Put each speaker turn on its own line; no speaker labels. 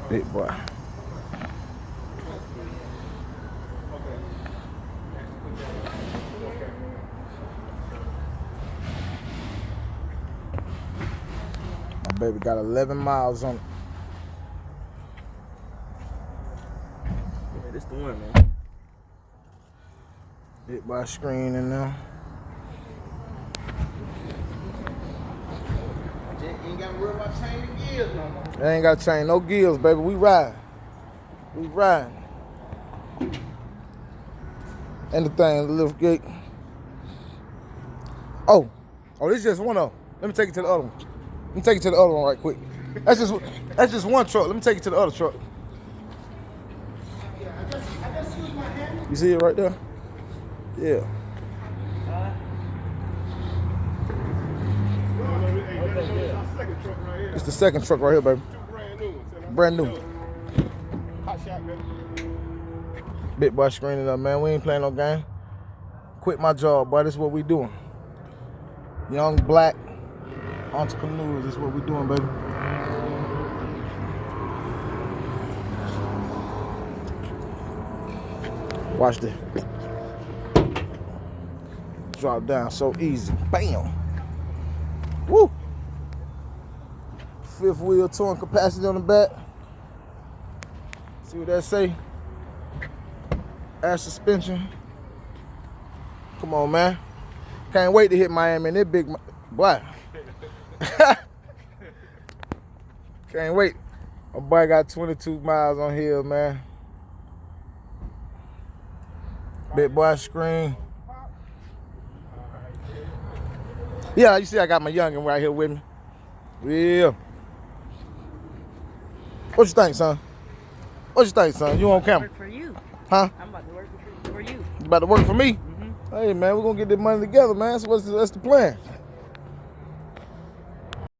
Big boy. My baby got 11 miles on it.
Yeah, this the one, man.
Big boy screen in there.
Jett, you ain't gotta worry about changing gears no more.
They ain't got to change no gears, baby. We ride. We ride. And the thing, the lift gate. Oh, this is just one of them. Let me take it to the other one. Let me take it to the other one right quick. That's just one truck. Let me take it to the other truck.
I just used my hand.
You see it right there? Yeah. It's the second truck right here, baby. Brand new.
Hotshot, baby.
Big boy screening up, man. We ain't playing no game. Quit my job, boy. This is what we doing. Young black entrepreneurs. This is what we doing, baby. Watch this. Drop down so easy. Bam. Woo. Fifth wheel towing capacity on the back. See what that say? Air suspension. Come on, man. Can't wait to hit Miami in this big boy. Can't wait. My boy got 22 miles on here, man. Big boy screen. Yeah, you see I got my youngin' right here with me. Yeah. What you think, son? What you think, son? You on camera?
Work for you.
Huh?
I'm about to work for you.
You about to work for me? Hey, man, we're going to get this money together, man. So that's the plan.